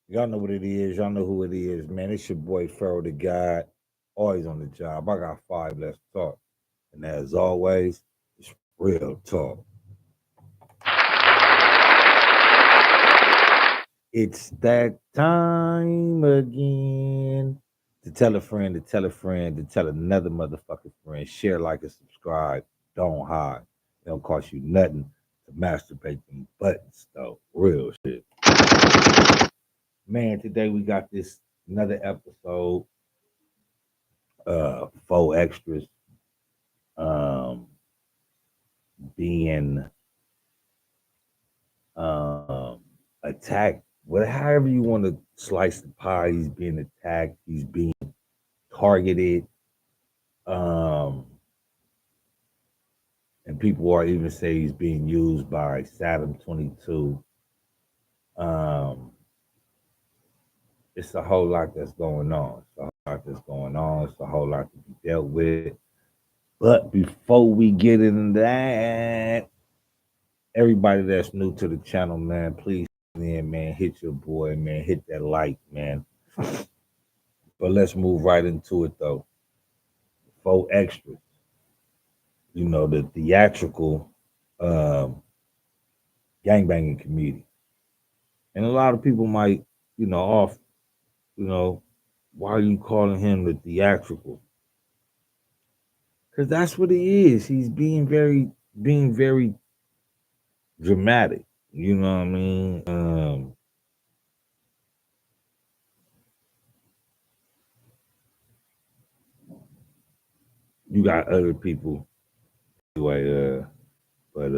Y'all know what it is. Y'all know who it is, man. It's your boy Pharaoh the God. Always on the job. I got 5 less talk. And as always, it's real talk. It's that time again. To tell a friend, to tell a friend, to tell another motherfucking friend. Share, like, and subscribe. Don't hide. It don't cost you nothing to masturbate them buttons, though. Real shit. Man, today we got this another episode. 4Xtras um being attacked. Well, however you want to slice the pie, he's being attacked, he's being targeted. Um and people are even say he's being used by Sadam22. Um it's a whole lot that's going on. It's a whole lot that's going on. It's a whole lot to be dealt with. But before we get into that, everybody that's new to the channel, man, please, man, hit your boy, man, hit that like, man. But let's move right into it, though. 4Xtras, the theatrical gangbanging comedian. And a lot of people might, off, you know, why are you calling him the theatrical? Because that's what he is. He's being very dramatic. You know what I mean? You got other people anyway, but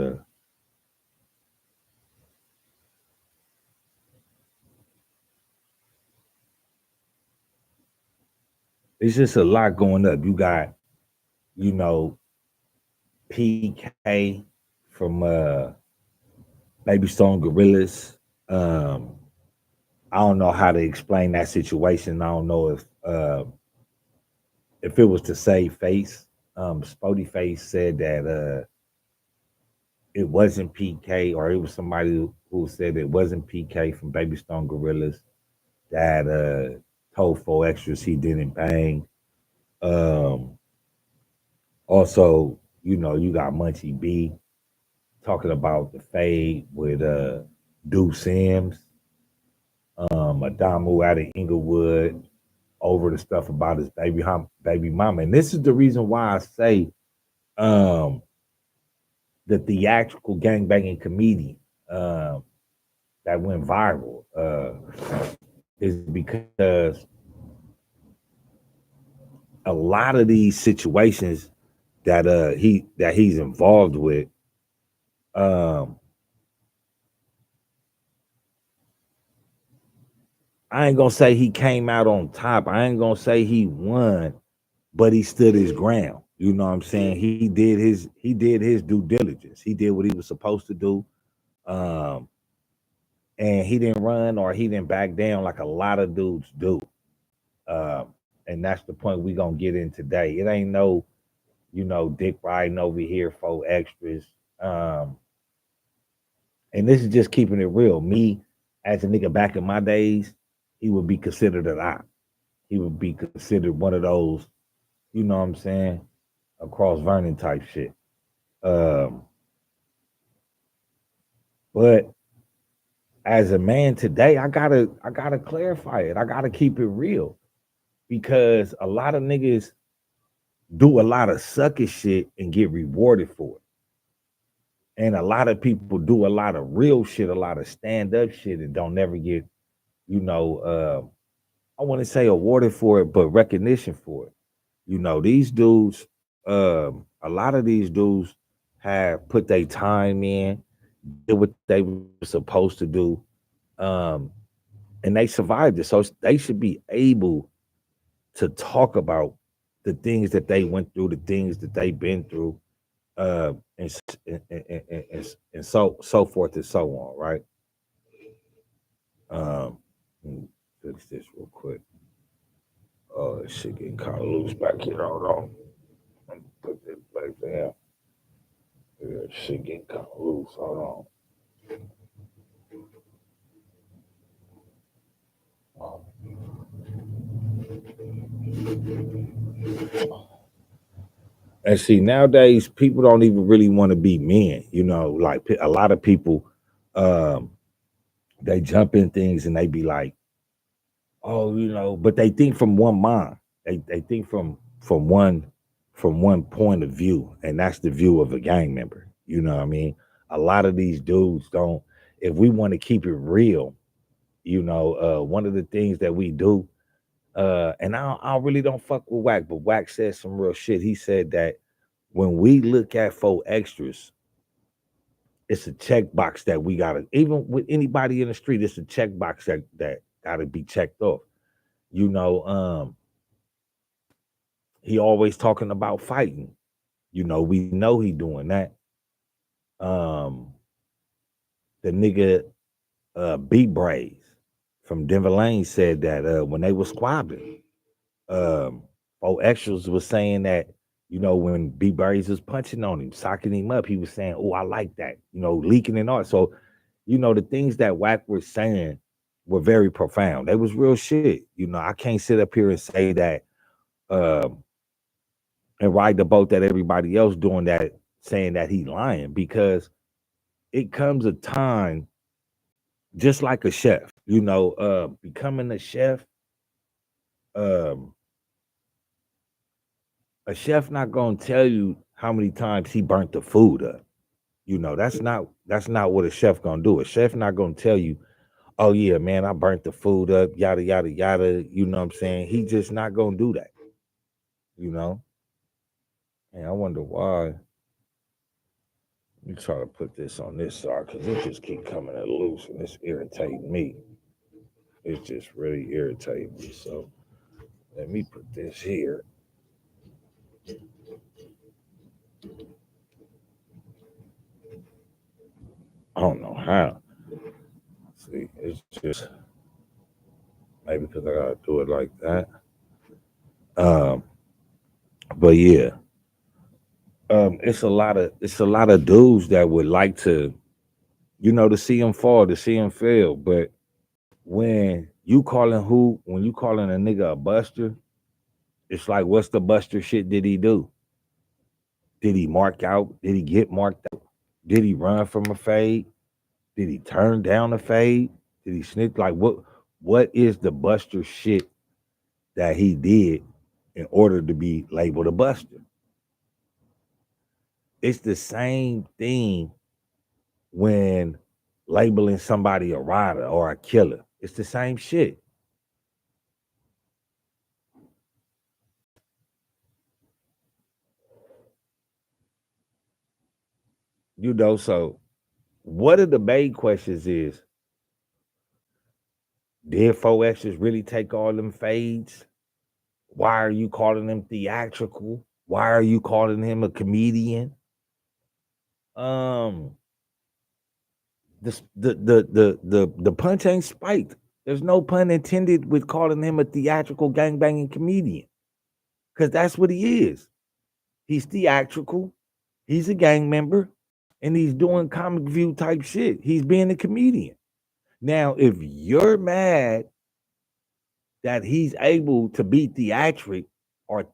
it's just a lot going up. You got, you know, PK from Baby Stone Gorillas. I don't know how to explain that situation. I don't know if it was to save face. Spody Face said that it wasn't PK, or it was somebody who said it wasn't PK from Baby Stone Gorillas that told 4Xtras he didn't bang. Um, Also, you got Munchie B talking about the fade with Due Sims, Adamu out of Inglewood over the stuff about his baby mama. And this is the reason why I say um, the theatrical gangbanging comedian that went viral is because a lot of these situations that he's involved with, um, I ain't gonna say he came out on top. I ain't gonna say he won, but he stood his ground. You know what I'm saying? He did his due diligence. He did what he was supposed to do. Um, and he didn't run or he didn't back down like a lot of dudes do. Um, and that's the point we gonna get in today. It ain't no, dick riding over here 4Xtras. Um, and this is just keeping it real. Me, as a nigga back in my days, he would be considered an op. He would be considered one of those, you know what I'm saying, across Vernon type shit. Um, but as a man today, I gotta clarify it. I gotta keep it real because a lot of niggas do a lot of sucker shit and get rewarded for it. And a lot of people do a lot of real shit, a lot of stand-up shit and don't never get, you know, I want to say awarded for it, but recognition for it. These dudes, a lot of these dudes have put their time in, did what they were supposed to do, um, and they survived it. So they should be able to talk about the things that they went through, the things that they've been through, and, so forth and so on, right? Let me fix this real quick. Oh, this shit getting kind of loose back here. Hold on. Let me put this back there. Yeah, shit getting kind of loose. Hold on. And see, nowadays people don't even really want to be men. You know, like a lot of people, um, they jump in things and they be like, oh, you know, but they think from one mind. They think from one point of view, and that's the view of a gang member. You know what I mean? A lot of these dudes don't. If we want to keep it real, you know, one of the things that we do, and I really don't fuck with Wack, but Wack said some real shit. He said that when we look at 4Xtras, it's a checkbox that we gotta, even with anybody in the street, it's a checkbox that gotta be checked off. You know, he always talking about fighting. You know, we know he doing that. Um, the nigga B Braves from Denver Lane said that when they was squabbling, um, 4Xtras was saying that, you know, when B Braves was punching on him, socking him up, he was saying, "Oh, I like that," you know, leaking and all. So, you know, the things that Wack was saying were very profound. They was real shit. You know, I can't sit up here and say that um and ride the boat that everybody else doing that, saying that he lying, because it comes a time, just like a chef, you know, becoming um a chef not gonna tell you how many times he burnt the food up. You know, that's not what a chef gonna do. A chef not gonna tell you, oh yeah, man, I burnt the food up, yada yada yada. You know what I'm saying? He just not gonna do that, you know. And I wonder why. Let me try to put this on this side because it just keep coming at loose and it's irritating me. It's just really irritating me. So let me put this here. I don't know how. See, it's just maybe because I gotta do it like that. Um, but yeah, it's a lot of dudes that would like to, you know, to see him fall, to see him fail. But when you calling a nigga a buster, it's like, what's the buster shit did he do? Did he mark out? Did he get marked out? Did he run from a fade? Did he turn down a fade? Did he snitch? Like what is the buster shit that he did in order to be labeled a buster? It's the same thing when labeling somebody a rider or a killer. It's the same shit. You know, so what are the main questions is, did 4X's really take all them fades? Why are you calling him theatrical? Why are you calling him a comedian? Um, the punch ain't spiked. There's no pun intended with calling him a theatrical gangbanging comedian, because that's what he is. He's theatrical. He's a gang member, and he's doing comic view type shit. He's being a comedian. Now, if you're mad that he's able to be theatric or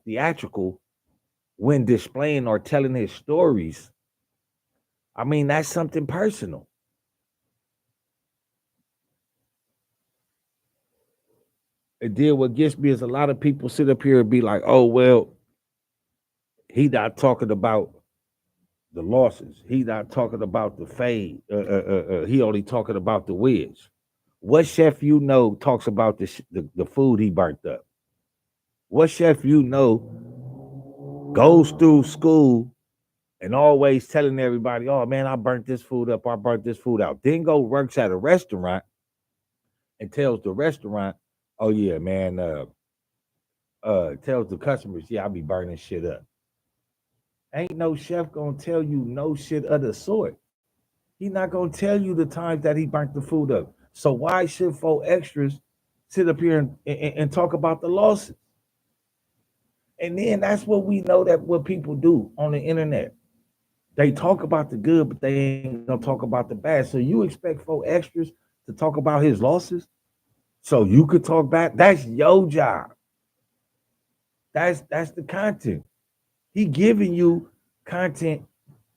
theatrical when displaying or telling his stories, I mean, that's something personal. And then what gets me is a lot of people sit up here and be like, oh, well, he not talking about the losses. He not talking about the fade. He only talking about the wins. What chef you know talks about the food he burnt up? What chef you know goes through school and always telling everybody, oh man, I burnt this food up, I burnt this food out. Then go works at a restaurant and tells the restaurant, oh yeah, man, tells the customers, yeah, I be burning shit up. Ain't no chef gonna tell you no shit of the sort. He not gonna tell you the times that he burnt the food up. So why should 4Xtras sit up here and talk about the losses? And then that's what we know that what people do on the internet. They talk about the good, but they ain't gonna talk about the bad. So you expect 4Xtras to talk about his losses? So you could talk back. That's your job. That's the content. He giving you content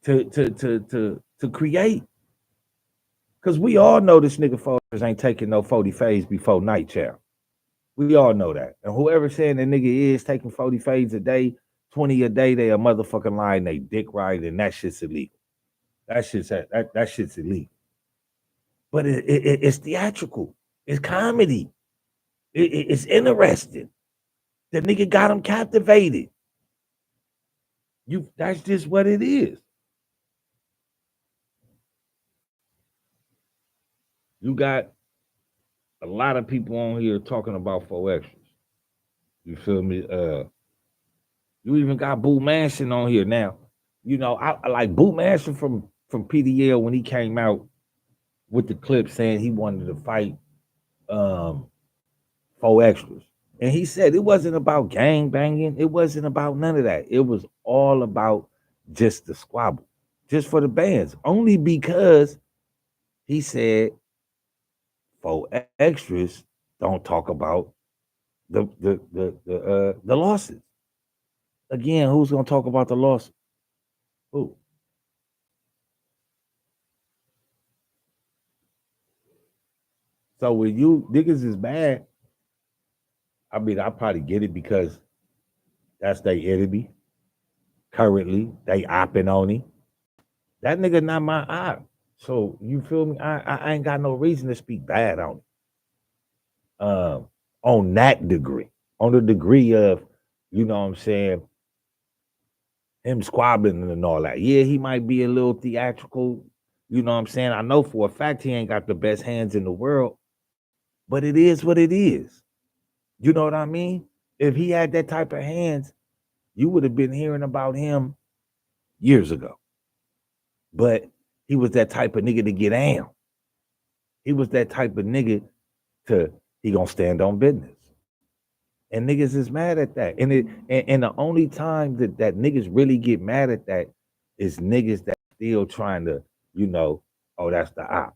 to create. Cause we all know this nigga Foles ain't taking no 40 fades before night child. We all know that. And whoever saying the nigga is taking 40 fades a day, 20 a day, they a motherfucking lying, they dick right, and that shit's illegal. That shit's illegal. But it's theatrical. It's comedy. It's interesting. The nigga got him captivated. That's just what it is. You got a lot of people on here talking about 4Xtras. You feel me? You even got Boo Mansion on here now. You know, I like Boo Mansion from PDL when he came out with the clip saying he wanted to fight 4Xtras. And he said it wasn't about gang banging. It wasn't about none of that. It was all about just the squabble, just for the bands. Only because he said 4Xtras don't talk about the losses. Again, who's gonna talk about the losses? Who? So when you niggas is bad, I mean, I probably get it because that's their enemy. Currently, they opping on him. That nigga not my op. So you feel me? I ain't got no reason to speak bad on it. On that degree, on the degree of, you know what I'm saying, him squabbling and all that. Yeah, he might be a little theatrical. You know what I'm saying? I know for a fact he ain't got the best hands in the world, but it is what it is. You know what I mean? If he had that type of hands, you would have been hearing about him years ago. But he was that type of nigga to get down. He was that type of nigga he gonna stand on business. And niggas is mad at that. And the only time that niggas really get mad at that is niggas that still trying to, you know, oh, that's the op.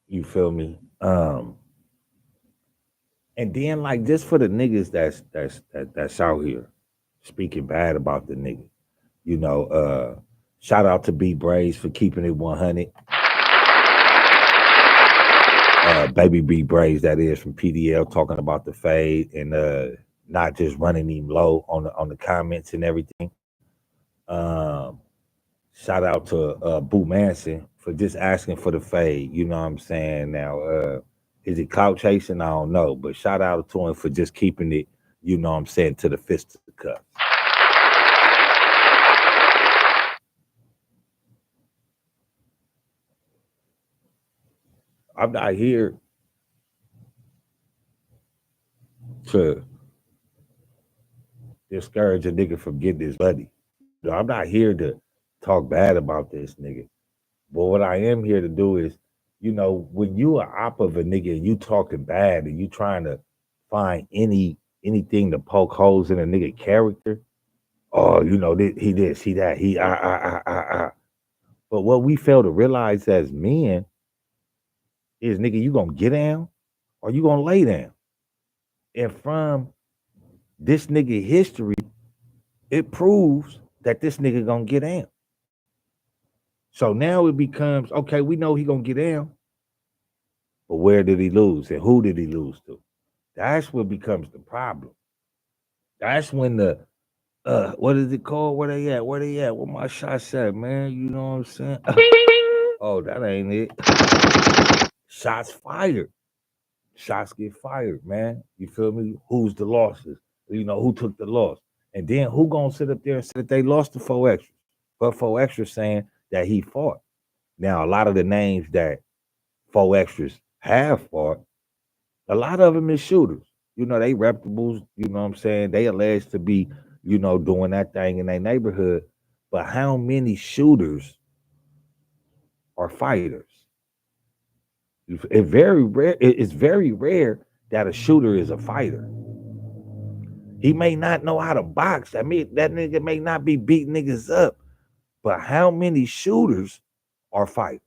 You feel me? And then like just for the niggas that's out here speaking bad about the nigga, you know, shout out to B Braves for keeping it 100. Baby B Braves, that is, from PDL, talking about the fade and not just running him low on the comments and everything. Shout out to Boo Manson for just asking for the fade. You know what I'm saying? Now, is it clout chasing? I don't know, but shout out to him for just keeping it, you know what I'm saying, to the fist of the cup. I'm not here to discourage a nigga from getting his money. You know, I'm not here to talk bad about this nigga. But what I am here to do is, you know, when you are op of a nigga and you talking bad and you trying to find anything to poke holes in a nigga character, oh, you know, he this, he that, he But what we fail to realize as men is, nigga, you gonna get down or you gonna lay down. And from this nigga history, it proves that this nigga gonna get down. So now it becomes, okay, we know he gonna get down, but where did he lose and who did he lose to? That's what becomes the problem. That's when the what is it called? Where they at? Where they at? Where my shots at, man? You know what I'm saying? Oh, that ain't it. Shots fired. Shots get fired, man. You feel me? Who's the losses? You know, who took the loss? And then who gonna sit up there and say that they lost to 4Xtras? But 4Xtras saying that he fought. Now, a lot of the names that 4Xtras have fought, a lot of them is shooters. You know, they reputables, you know what I'm saying? They alleged to be, you know, doing that thing in their neighborhood. But how many shooters are fighters? It's very rare that a shooter is a fighter. He may not know how to box. I mean, that nigga may not be beating niggas up, But how many shooters are fighters?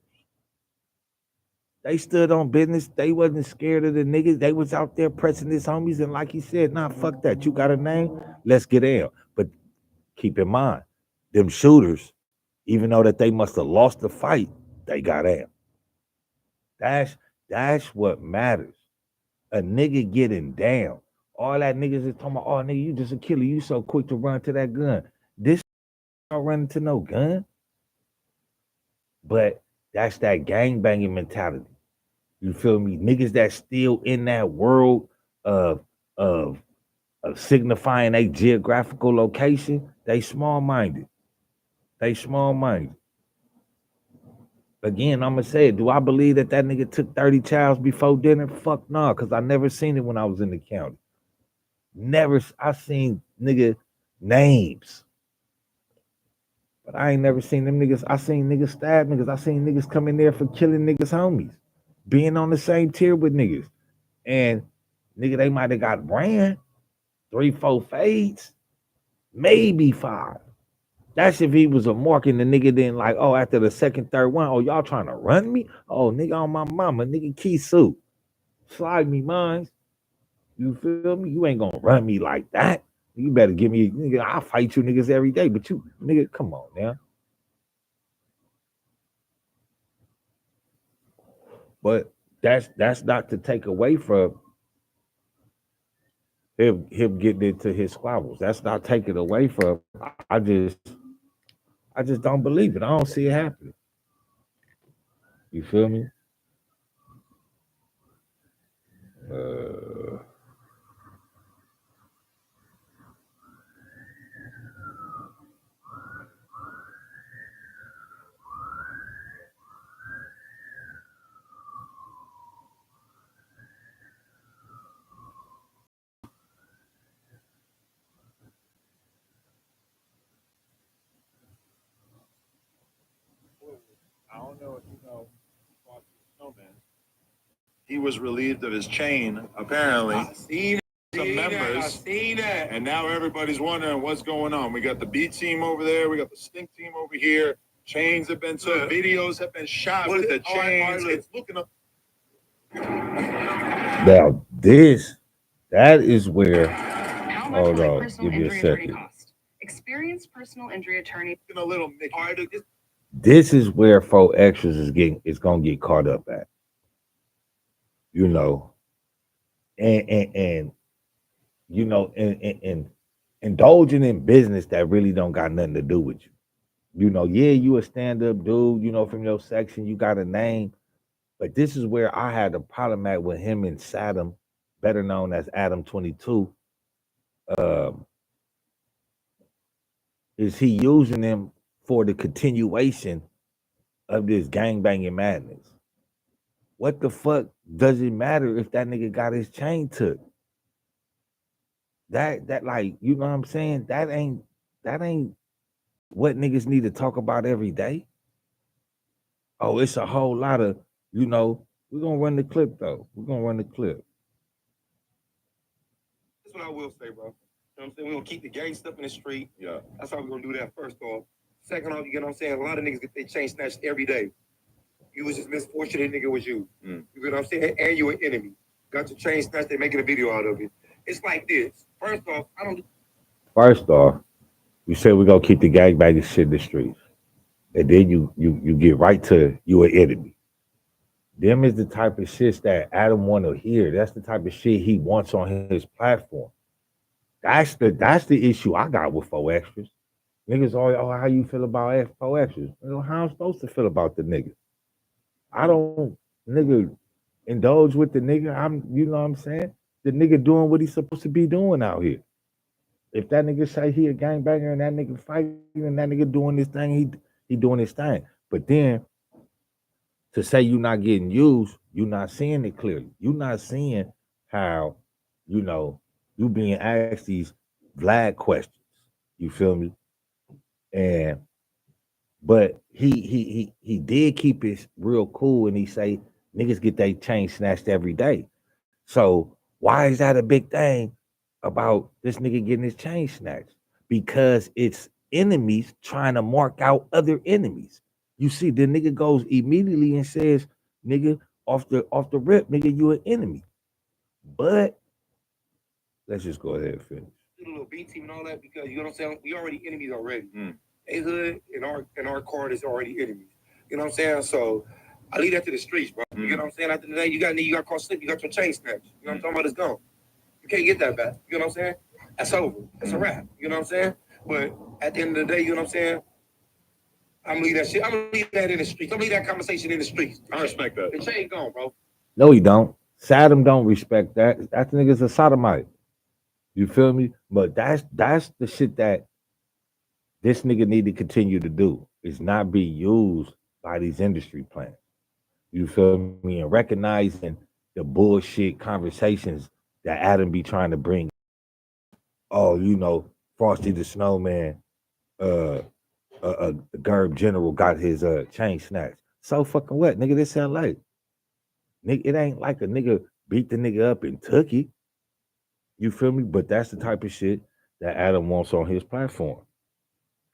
They stood on business. They wasn't scared of the niggas. They was out there pressing his homies. And like he said, nah, fuck that. You got a name? Let's get in. But keep in mind, them shooters, even though that they must have lost the fight, they got in. That's what matters. A nigga getting down. All that niggas is talking about, oh nigga, you just a killer. You so quick to run to that gun. This not running to no gun. But that's that gang banging mentality. You feel me? Niggas that still in that world of of of signifying a geographical location, they small minded. They small minded. Again, I'm gonna say it. Do I believe that nigga took 30 chows before dinner? Fuck no, cause I never seen it when I was in the county. Never. I seen nigga names, but I ain't never seen them niggas. I seen niggas stab niggas. I seen niggas come in there for killing niggas homies, being on the same tier with niggas, and nigga they might have got ran 3, 4 fades, maybe 5. That's if he was a mark and the nigga didn't like, oh, after the second, third one, oh, y'all trying to run me? Oh, nigga on my mama, nigga key suit. Slide me mines. You feel me? You ain't gonna run me like that. You better give me, nigga, I'll fight you niggas every day. But you, nigga, come on now. But that's not to take away from him getting into his squabbles. That's not taking away from. I just don't believe it. I don't see it happening. You feel me? Uh, I don't know if you know Snowman. He was relieved of his chain, apparently. I seen some members. I seen that. And now everybody's wondering what's going on. We got the B team over there. We got the stink team over here. Chains have been took. Videos have been shot with the chains. It's looking up. now that is where. Hold on, give me a second. Experienced personal injury attorney. A little Mickey. This is where 4Xtras is gonna get caught up at. You know, and you know, and indulging in business that really don't got nothing to do with you. You know, yeah, you a stand-up dude, you know, from your section, you got a name. But this is where I had a problem at with him and Sadam, better known as Adam22. Um, is he using him for the continuation of this gang banging madness? What the fuck does it matter if that nigga got his chain took? That like, you know what I'm saying? That ain't what niggas need to talk about every day. Oh, it's a whole lot of, you know, we're gonna run the clip though. We're gonna run the clip. That's what I will say, bro. You know what I'm saying? We're gonna keep the gang stuff in the street. Yeah. That's how we're gonna do that first off. Second off, you get what I'm saying? A lot of niggas get their chain snatched every day. You was just misfortunate, nigga was you. You get what I'm saying? And you an enemy. Got your chain snatched, they making a video out of it. It's like this. First off, First off, you say we're gonna keep the gangbanging shit in the streets. And then you get right to you an enemy. Them is the type of shit that Adam want to hear. That's the type of shit he wants on his platform. That's the issue I got with 4Xtras. Niggas always, oh, how you feel about 4Xtras? You know, how I'm supposed to feel about the nigga. I don't nigga indulge with the nigga. You know what I'm saying? The nigga doing what he's supposed to be doing out here. If that nigga say he a gangbanger and that nigga fighting and that nigga doing this thing, he doing his thing. But then to say you not getting used, you not seeing it clearly. You not seeing how, you know, you being asked these Vlad questions. You feel me? And but he did keep it real cool and he say niggas get their chain snatched every day. So why is that a big thing about this nigga getting his chain snatched? Because it's enemies trying to mark out other enemies. You see, the nigga goes immediately and says, nigga, off the rip, nigga, you an enemy. But let's just go ahead and finish. Do the little B team and all that because you know what I'm saying? We already enemies already. A hood and our card is already enemies. You know what I'm saying? So I leave that to the streets, bro. You know what I'm saying? After the day, you got caught slip, you got your chain snatched. You know what I'm talking about? It's gone. You can't get that back. You know what I'm saying? That's over. It's a wrap. You know what I'm saying? But at the end of the day, you know what I'm saying? I'm gonna leave that shit. I'm gonna leave that in the streets. I'm gonna leave that conversation in the streets. I respect that. The chain gone, bro. No, he don't. Saddam don't respect that. That nigga's a sodomite. You feel me? But that's the shit that this nigga need to continue to do. Is not be used by these industry plans. You feel me? And recognizing the bullshit conversations that Adam be trying to bring. Oh, Frosty the Snowman, the Gerb General got his chain snatched. So fucking what, nigga? This LA. Nigga, it ain't like a nigga beat the nigga up and took it. You feel me? But that's the type of shit that Adam wants on his platform.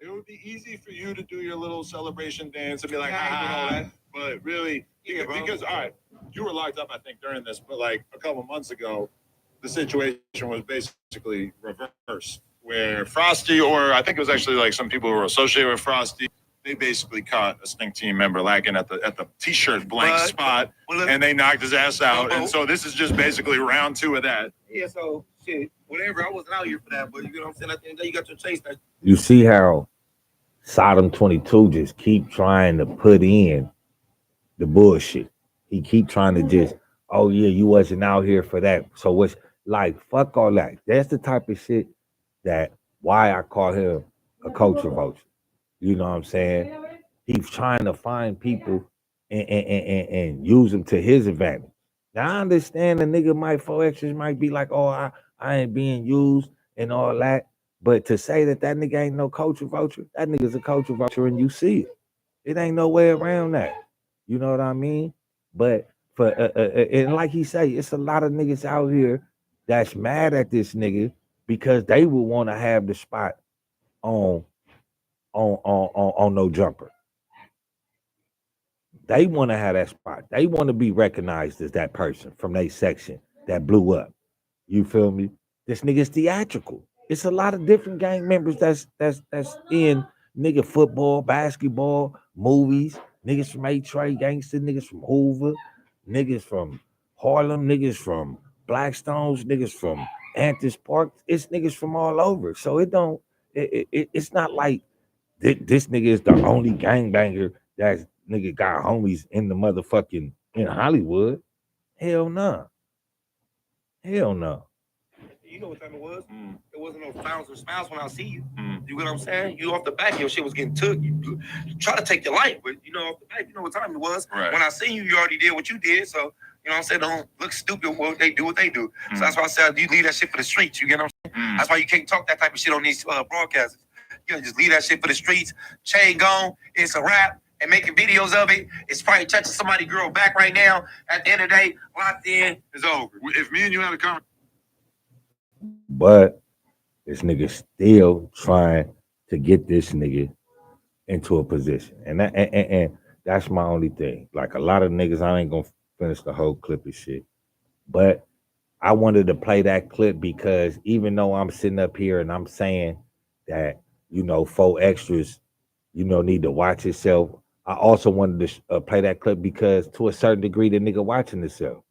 It would be easy for you to do your little celebration dance and be like, ah, but really, because, all right, you were locked up, I think, during this, but like a couple months ago, the situation was basically reversed, where Frosty, or I think it was actually like some people who were associated with Frosty, they basically caught a Stink Team member lacking at the t-shirt blank spot, and they knocked his ass out. And so this is just basically round 2 of that. Yeah, so shit, whatever. I wasn't out here for that, but you know what I'm saying? At the end of the day, you got your chase snatched. You see how Sadam22 just keep trying to put in the bullshit. He keep trying to just, oh yeah, you wasn't out here for that. So what's like, fuck all that. That's the type of shit that why I call him a culture vulture. You know what I'm saying? He's trying to find people and use them to his advantage. Now I understand the nigga might 4Xtras might be like, oh, I ain't being used and all that. But to say that nigga ain't no culture vulture, that nigga's a culture vulture and you see it. It ain't no way around that. You know what I mean? But for and like he say, it's a lot of niggas out here that's mad at this nigga because they would want to have the spot on no jumper. They want to have that spot. They want to be recognized as that person from their section that blew up. You feel me? This nigga's theatrical. It's a lot of different gang members that's in nigga football, basketball, movies, niggas from A-Tray, gangster, niggas from Hoover, niggas from Harlem, niggas from Blackstones, niggas from Antis Park. It's niggas from all over. So it's not like this nigga is the only gangbanger that's nigga got homies in the motherfucking in Hollywood. Hell no. Hell no. You know what time it was? It wasn't no frowns or smiles when I see you. You get what I'm saying? You off the back, your shit was getting took. You try to take your life, but you know off the back, you know what time it was. Right. When I seen you, you already did what you did. So you know what I'm saying? Don't look stupid when they do what they do. So that's why I said you leave that shit for the streets. You get what I'm saying? That's why you can't talk that type of shit on these broadcasts. You know, just leave that shit for the streets. Chain gone. It's a wrap. And making videos of it, it's probably touching somebody's girl back right now. At the end of the day, locked in, it's over. If me and you had a conversation. But this nigga still trying to get this nigga into a position. And that's my only thing. Like a lot of niggas, I ain't gonna finish the whole clip of shit. But I wanted to play that clip because even though I'm sitting up here and I'm saying that, 4Xtras, need to watch itself, I also wanted to play that clip because to a certain degree, the nigga watching itself,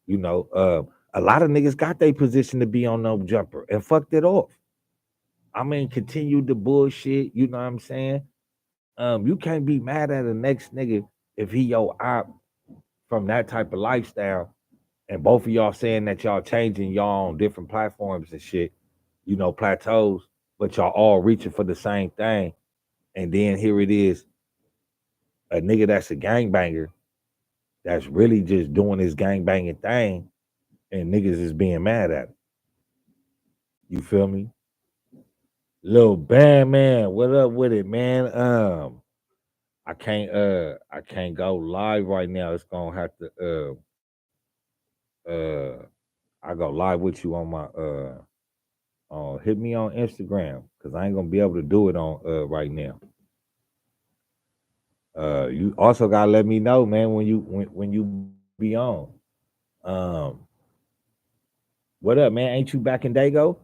a lot of niggas got their position to be on no jumper and fucked it off. I mean, continued the bullshit, you know what I'm saying? You can't be mad at the next nigga if he your op from that type of lifestyle and both of y'all saying that y'all changing y'all on different platforms and shit, plateaus, but y'all all reaching for the same thing. And then here it is, a nigga that's a gangbanger that's really just doing his gangbanging thing and niggas is being mad at him. You feel me? Lil Bam Man, what up with it, man? I can't go live right now. It's gonna have to I go live with you on Hit me on Instagram because I ain't gonna be able to do it on right now. You also gotta let me know, man, when you be on. Um, what up, man? Ain't you back in Dago?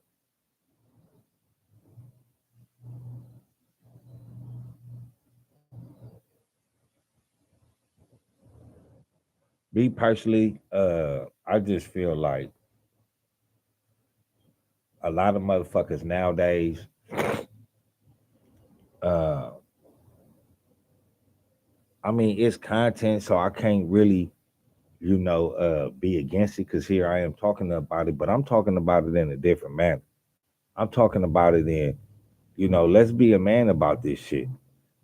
Me personally, I just feel like a lot of motherfuckers nowadays, uh, I mean, it's content, so I can't really, be against it because here I am talking about it, but I'm talking about it in a different manner. I'm talking about it in, let's be a man about this shit.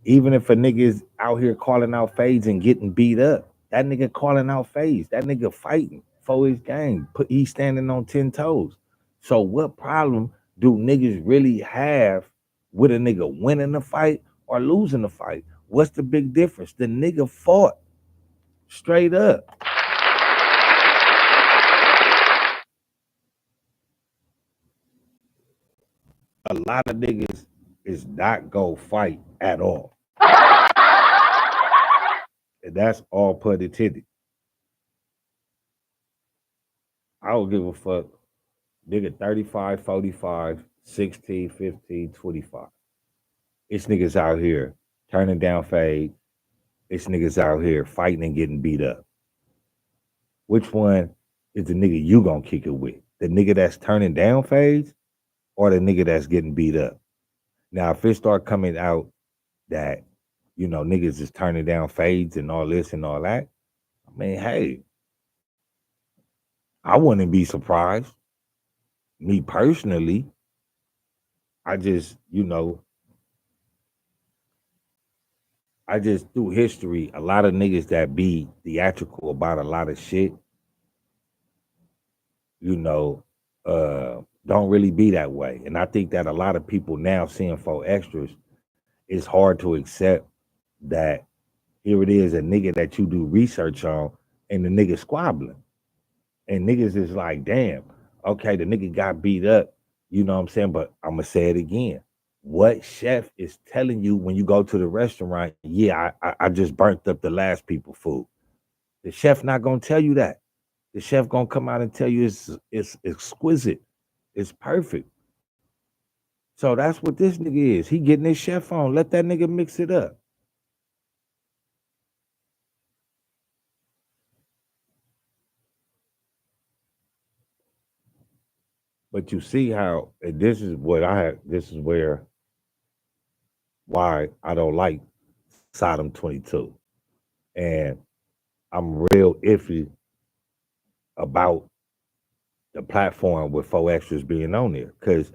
Even if a nigga is out here calling out fades and getting beat up, that nigga calling out fades, that nigga fighting for his game. He's standing on 10 toes. So what problem do niggas really have with a nigga winning the fight or losing the fight? What's the big difference? The nigga fought straight up. A lot of niggas is not go fight at all. And that's all put intended. I don't give a fuck. Nigga 35, 45, 16, 15, 25. It's niggas out here turning down fade. It's niggas out here fighting and getting beat up. Which one is the nigga you gonna kick it with? The nigga that's turning down fades or the nigga that's getting beat up? Now, if it start coming out that, niggas is turning down fades and all this and all that, I mean, hey, I wouldn't be surprised. Me personally, I just, I just through history, a lot of niggas that be theatrical about a lot of shit, you know, don't really be that way. And I think that a lot of people now seeing 4Xtras, it's hard to accept that here it is, a nigga that you do research on, and the nigga squabbling. And niggas is like, damn, okay, the nigga got beat up, you know what I'm saying? But I'm gonna say it again. What chef is telling you when you go to the restaurant, yeah, I just burnt up the last people food. The chef not gonna tell you that. The chef gonna come out and tell you it's exquisite, it's perfect. So that's what this nigga is. He getting his chef on. Let that nigga mix it up. But you see how and this is what I have. This is why I don't like Sadam22, and I'm real iffy about the platform with 4Xtras being on there because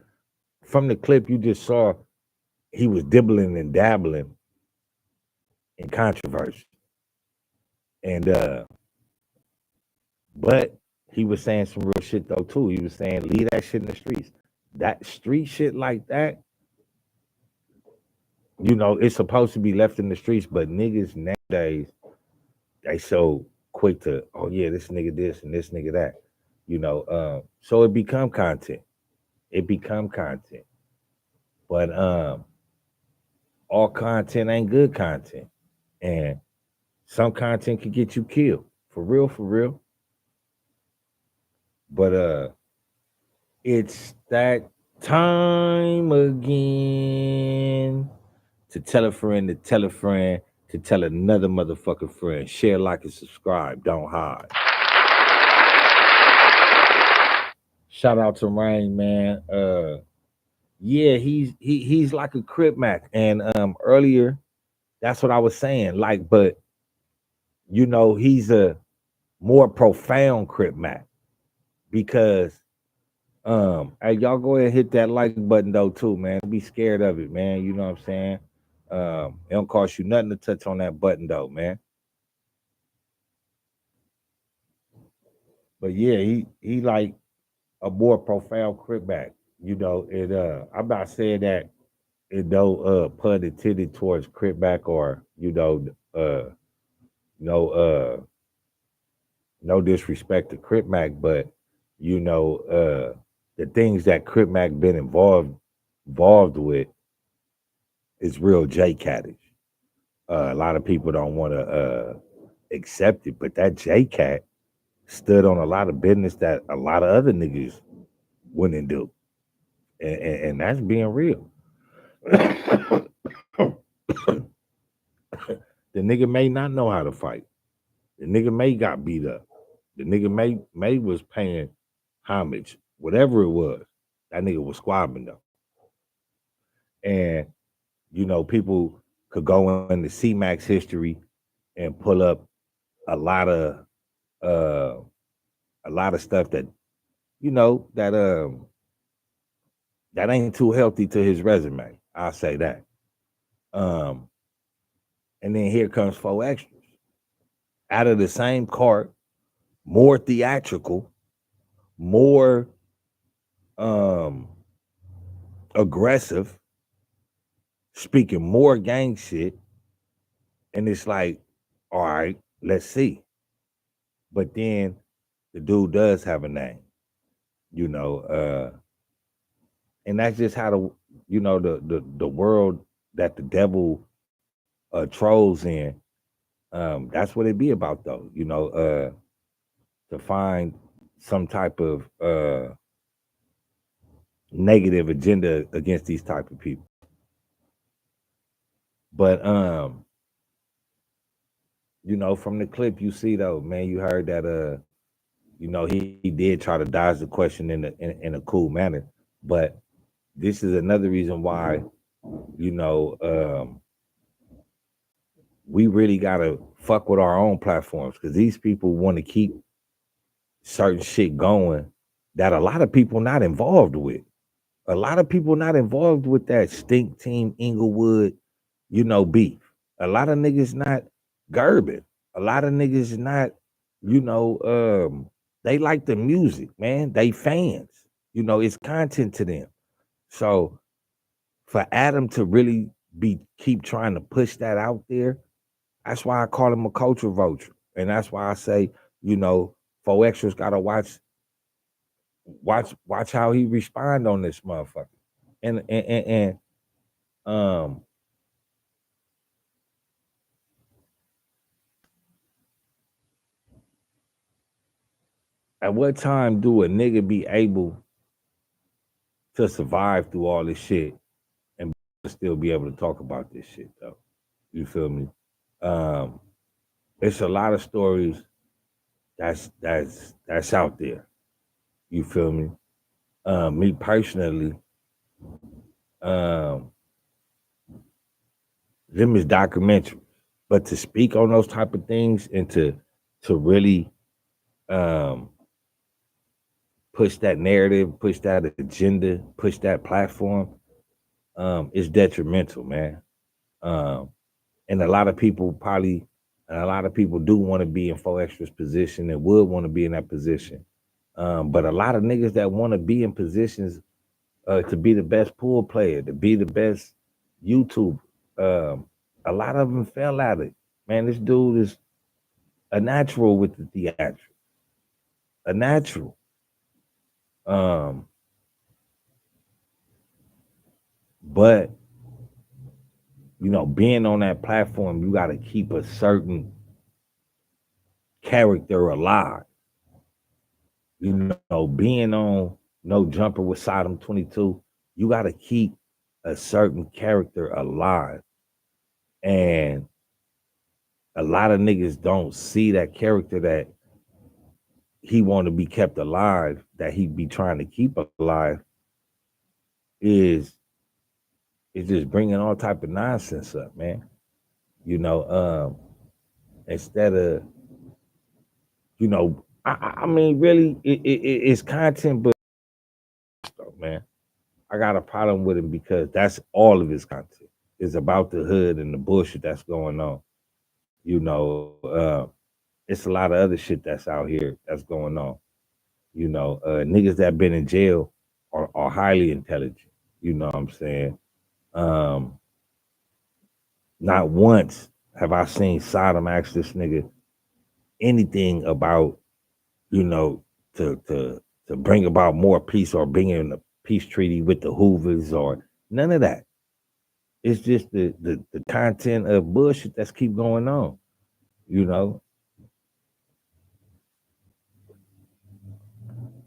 from the clip you just saw, he was dibbling and dabbling in controversy, and but he was saying some real shit though too. He was saying leave that shit in the streets. That street shit like that, it's supposed to be left in the streets, but niggas nowadays they so quick to, oh yeah, this nigga this and this nigga that, so it become content. It become content, but all content ain't good content, and some content can get you killed for real, for real. But it's that time again to tell a friend to tell a friend to tell another motherfucking friend. Share, like, and subscribe. Don't hide. Shout out to Rain, man. Yeah, he's like a Crip Mac. And earlier, that's what I was saying. Like, but he's a more profound Crip Mac because hey, y'all go ahead and hit that like button though too, man. Don't be scared of it, man. You know what I'm saying? It don't cost you nothing to touch on that button though, man. But yeah, he like a more profound Crip back. It I'm not saying that it don't pun intended towards Crip back or no no disrespect to Crip Mac, but you know, the things that Crip Mac been involved with is real J cattish. A lot of people don't want to accept it, but that J cat stood on a lot of business that a lot of other niggas wouldn't do, and that's being real. The nigga may not know how to fight. The nigga may got beat up. The nigga may was paying homage, whatever it was. That nigga was squabbing though, and people could go into C-Max history and pull up a lot of uh a lot of stuff that that ain't too healthy to his resume. I'll say that. Um, and then here comes 4Xtras out of the same cart, more theatrical, more um aggressive, speaking more gang shit, and it's like, all right, let's see. But then the dude does have a name, you know, and that's just how the world that the devil trolls in. That's what it be about, though. To find some type of negative agenda against these type of people. But from the clip you see though, man, you heard that he did try to dodge the question in a cool manner. But this is another reason why, you know, um, we really gotta fuck with our own platforms because these people want to keep certain shit going that a lot of people not involved with. A lot of people not involved with that stink team Inglewood, beef. A lot of niggas not Gerben. A lot of niggas not, they like the music, man. They fans. It's content to them. So for Adam to really keep trying to push that out there, that's why I call him a culture vulture. And that's why I say, 4Xtras gotta watch how he respond on this motherfucker. And um at what time do a nigga be able to survive through all this shit and still be able to talk about this shit though? You feel me? Um it's a lot of stories that's out there. You feel me? Me personally, um, them is documentaries. But to speak on those type of things and to really um push that narrative, push that agenda, push that platform, is detrimental, man. Um, and a lot of people do want to be in 4Xtras position and would want to be in that position. But a lot of niggas that want to be in positions to be the best pool player, to be the best YouTube, um, a lot of them fell at it. Man, this dude is a natural with the theatrical, a natural. Um, but being on that platform, you got to keep a certain character alive. Being on No Jumper with Sadam22, you got to keep a certain character alive. And a lot of niggas don't see that character that he want to be kept alive, that he be trying to keep alive, is just bringing all type of nonsense up, man. Instead of, I mean, really, it's content, but man, I got a problem with him because that's all of his content. It's about the hood and the bullshit that's going on. It's a lot of other shit that's out here that's going on. Niggas that been in jail are highly intelligent. You know what I'm saying? Um, Not once have I seen Sodom ask this nigga anything about, to to bring about more peace or bring in a peace treaty with the Hoovers or none of that. It's just the content of bullshit that's keep going on, you know.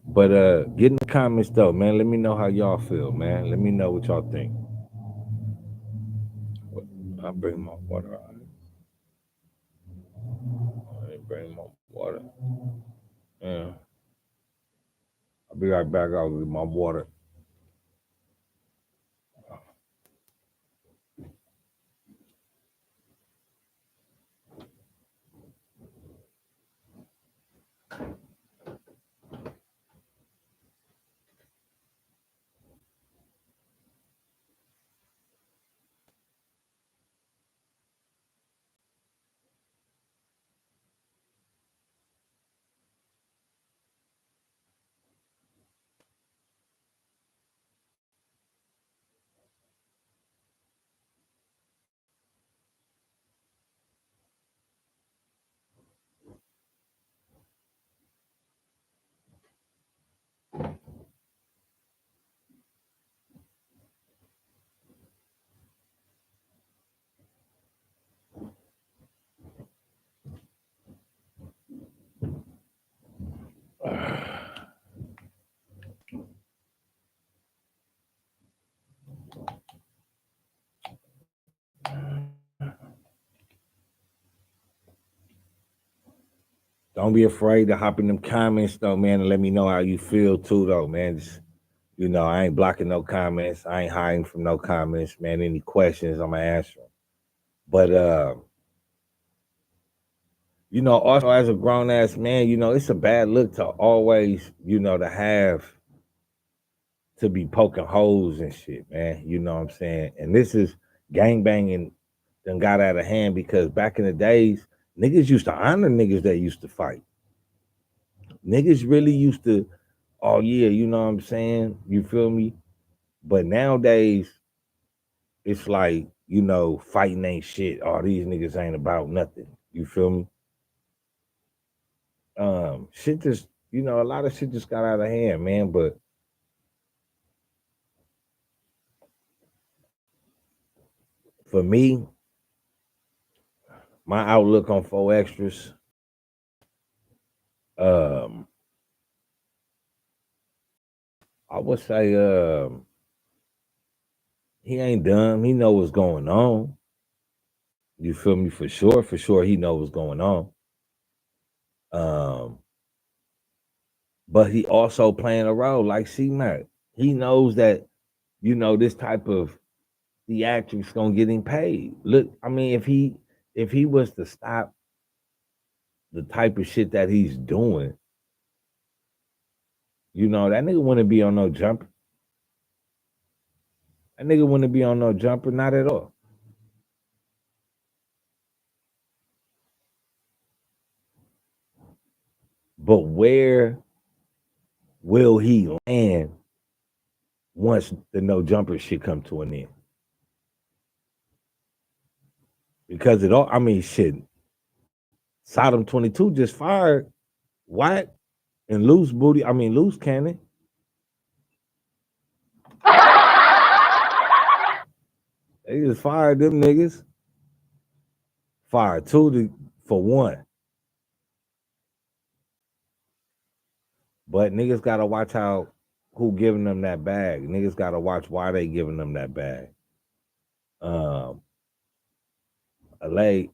But get in the comments though, man. Let me know how y'all feel, man. Let me know what y'all think. I'll bring my water out. Let me bring my water. Yeah. I'll be right back. I'll get my water. Don't be afraid to hop in them comments though, man, and let me know how you feel too, though, man. Just, I ain't blocking no comments. I ain't hiding from no comments, man. Any questions, I'm gonna answer them. But also as a grown ass man, it's a bad look to always, to be poking holes and shit, man. You know what I'm saying? And this is gangbanging done got out of hand because back in the days, niggas used to honor niggas that used to fight. Niggas really used to, oh yeah, you know what I'm saying? You feel me? But nowadays, it's like, fighting ain't shit. All these niggas ain't about nothing. You feel me? Shit just, a lot of shit just got out of hand, man. But for me, my outlook on 4Xtras, um, I would say he ain't dumb. He know what's going on. You feel me? For sure, he know what's going on. Um, but he also playing a role like C-Mac. He knows that, this type of theatrics gonna get him paid. Look, I mean, if he was to stop the type of shit that he's doing, that nigga wouldn't be on no jumper. That nigga wouldn't be on no jumper, not at all. But where will he land once the no jumper shit come to an end? Because it all, I mean, shit, Sadam22 just fired White and Loose Booty, I mean, Loose Cannon. They just fired them niggas. Fired two for one. But niggas gotta watch who giving them that bag. Niggas gotta watch why they giving them that bag. LA,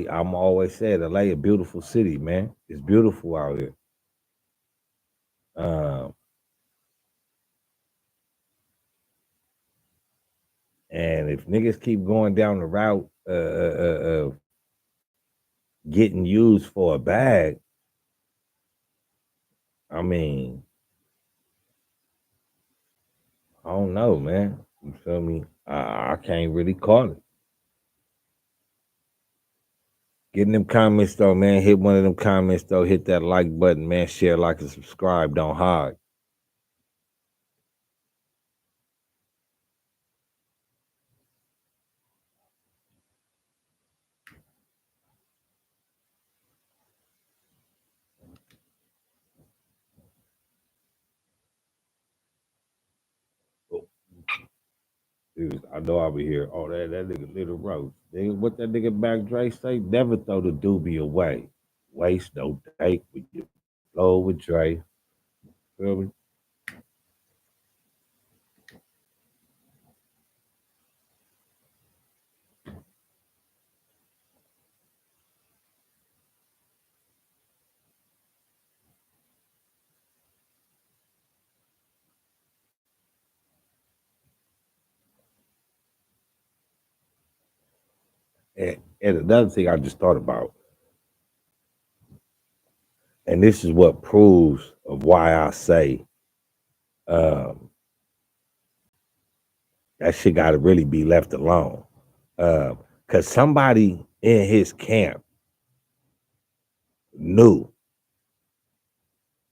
I'm always said LA a beautiful city, man. It's beautiful out here. And if niggas keep going down the route of getting used for a bag, I mean, I don't know, man. You feel me? I can't really call it. Get in them comments though, man. Hit one of them comments though. Hit that like button, man. Share, like, and subscribe. Don't hide. I know I'll be here. Oh, that nigga Little Rose. Nigga, what that nigga Back Dre say? Never throw the doobie away. Waste no day when you flow with Dre. Feel me? And another thing I just thought about, and this is what proves of why I say um, that shit got to really be left alone. Because somebody in his camp knew,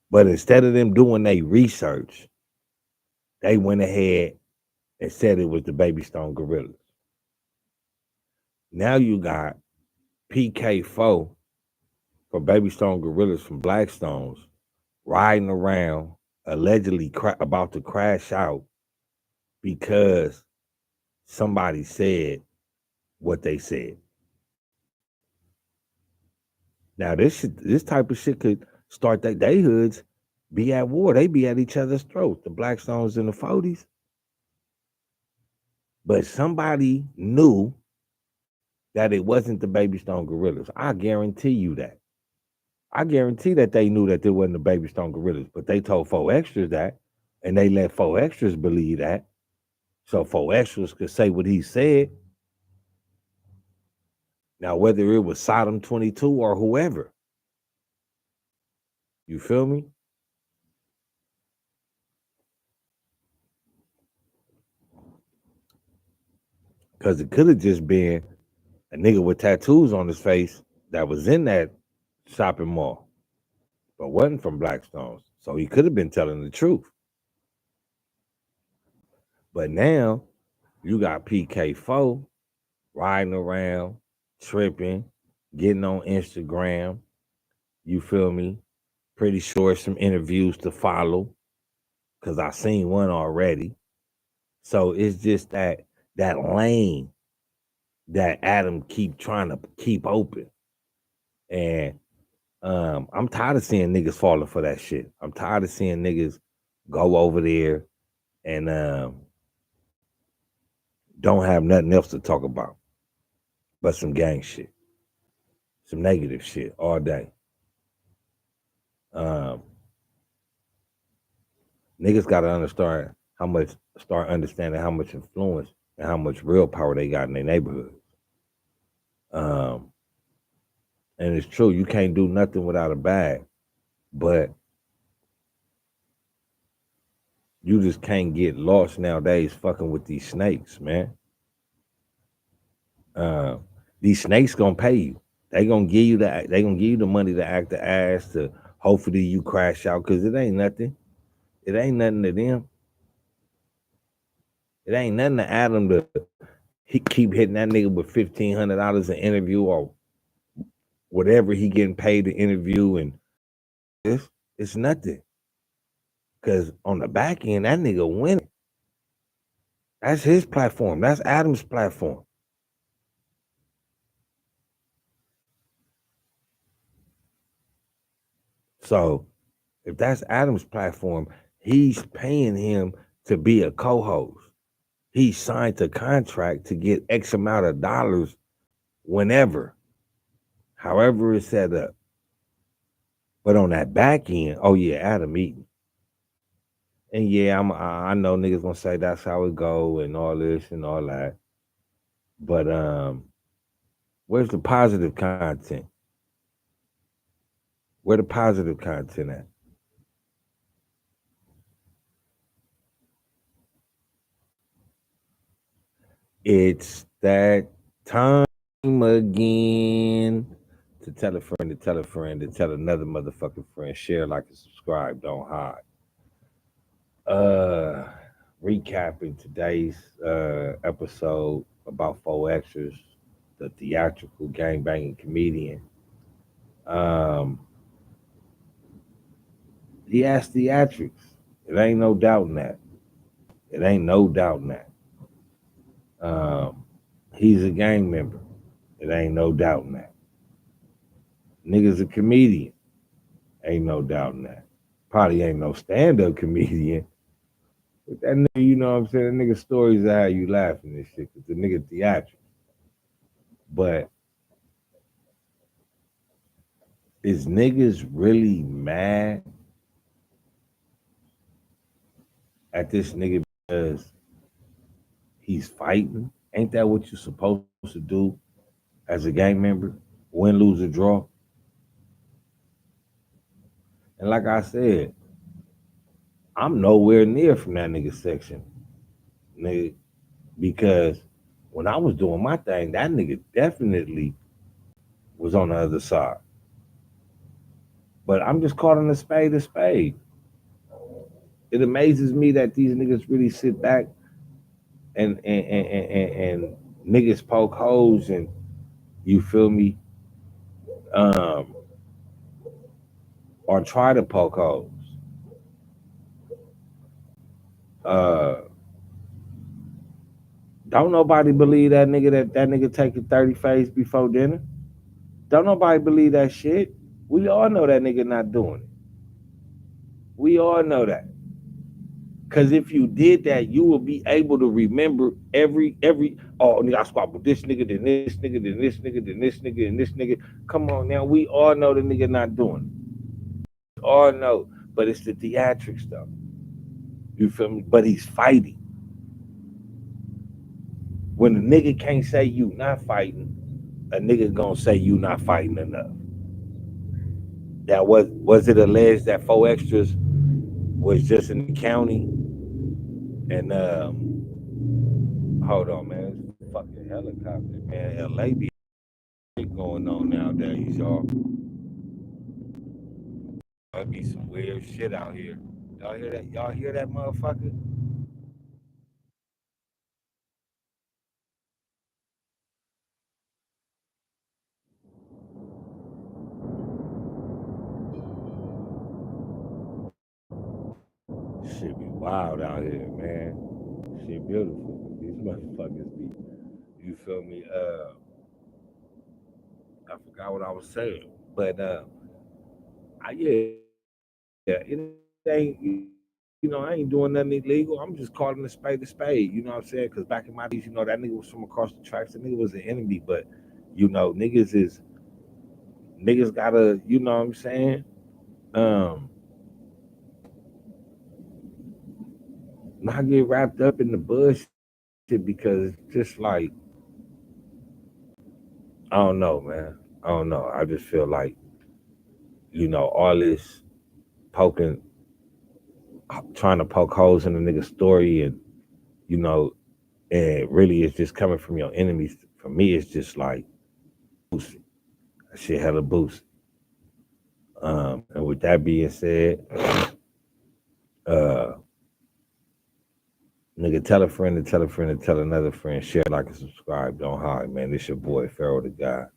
but instead of them doing their research, they went ahead and said it was the Baby Stone Gorillas. Now you got PK4 from Baby Stone Gorillas from Blackstones riding around allegedly about to crash out because somebody said what they said. Now this type of shit could start that they hoods be at war. They be at each other's throats. The Blackstones and the 40s. But somebody knew that it wasn't the Baby Stone Gorillas. I guarantee you that. I guarantee that they knew that there wasn't the Baby Stone Gorillas, but they told 4Xtras that, and they let 4Xtras believe that. So 4Xtras could say what he said. Now, whether it was Sadam22 or whoever, you feel me? Because it could have just been a nigga with tattoos on his face that was in that shopping mall, but wasn't from Blackstones. So he could have been telling the truth. But now you got PK4 riding around, tripping, getting on Instagram. You feel me? Pretty sure some interviews to follow because I seen one already. So it's just that lane that Adam keep trying to keep open. And I'm tired of seeing niggas falling for that shit. I'm tired of seeing niggas go over there and don't have nothing else to talk about but some gang shit, some negative shit all day. Um, Niggas gotta start understanding how much influence and how much real power they got in their neighborhood. Um, and it's true, you can't do nothing without a bag, but you just can't get lost nowadays fucking with these snakes, man. Uh, these snakes gonna pay you. They gonna give you the money to act the ass to hopefully you crash out because it ain't nothing. It ain't nothing to them. It ain't nothing to Adam to he keep hitting that nigga with $1,500 an interview or whatever he getting paid to interview, and it's nothing. Cause on the back end, that nigga winning. That's his platform. That's Adam's platform. So if that's Adam's platform, he's paying him to be a co-host. He signed a contract to get X amount of dollars whenever, however it's set up. But on that back end, oh yeah, Adam eating. And yeah, I know niggas gonna say that's how it go and all this and all that. But where's the positive content? Where the positive content at? It's that time again to tell a friend to tell a friend to tell another motherfucking friend. Share, like, and subscribe. Don't hide. Uh, Recapping today's episode about 4Xtras, the theatrical gangbanging comedian. Um, he has theatrics. It ain't no doubt in that. It ain't no doubt in that. Um, he's a gang member. It ain't no doubt in that. Nigga's a comedian. Ain't no doubt in that. Probably ain't no stand-up comedian. But that nigga, you know what I'm saying? That nigga stories are how you laughing and shit. Cause the nigga theatrical. But is niggas really mad at this nigga because he's fighting? Ain't that what you're supposed to do as a gang member? Win, lose, or draw? And like I said, I'm nowhere near from that nigga section, nigga, because when I was doing my thing, that nigga definitely was on the other side. But I'm just calling a spade a spade. It amazes me that these niggas really sit back and niggas poke holes and you feel me, um, or try to poke holes. Uh, don't nobody believe that nigga taking 30 phase before dinner. Don't nobody believe that shit. We all know that nigga not doing it. We all know that. Cause if you did that, you will be able to remember every oh nigga I squat with this nigga, then this nigga, then this nigga, then this nigga, and this nigga. Come on now, we all know the nigga not doing it. We all know, but it's the theatrics though. You feel me? But he's fighting. When a nigga can't say you not fighting, a nigga gonna say you not fighting enough. That was it alleged that 4Xtras was just in the county and hold on man, it's a fucking helicopter, man. LA be going on nowadays, y'all. There be some weird shit out here. Y'all hear that? Y'all hear that motherfucker? Shit be wild out here, man. Shit beautiful. These motherfuckers be, you feel me? I forgot what I was saying. But yeah, it ain't, you know, I ain't doing nothing illegal. I'm just calling a spade a spade. You know what I'm saying? Because back in my days, you know, that nigga was from across the tracks. That nigga was an enemy. But, you know, niggas gotta, you know what I'm saying? Um, Not get wrapped up in the bullshit because it's just like, I don't know, man. I don't know. I just feel like, you know, all this poking, trying to poke holes in the nigga's story and, you know, and really it's just coming from your enemies. For me, it's just like, boost. That shit hella boost. And with that being said, uh, nigga, tell a friend to tell a friend to tell another friend. Share, like, and subscribe. Don't hide, man. This your boy, Pharaoh the God.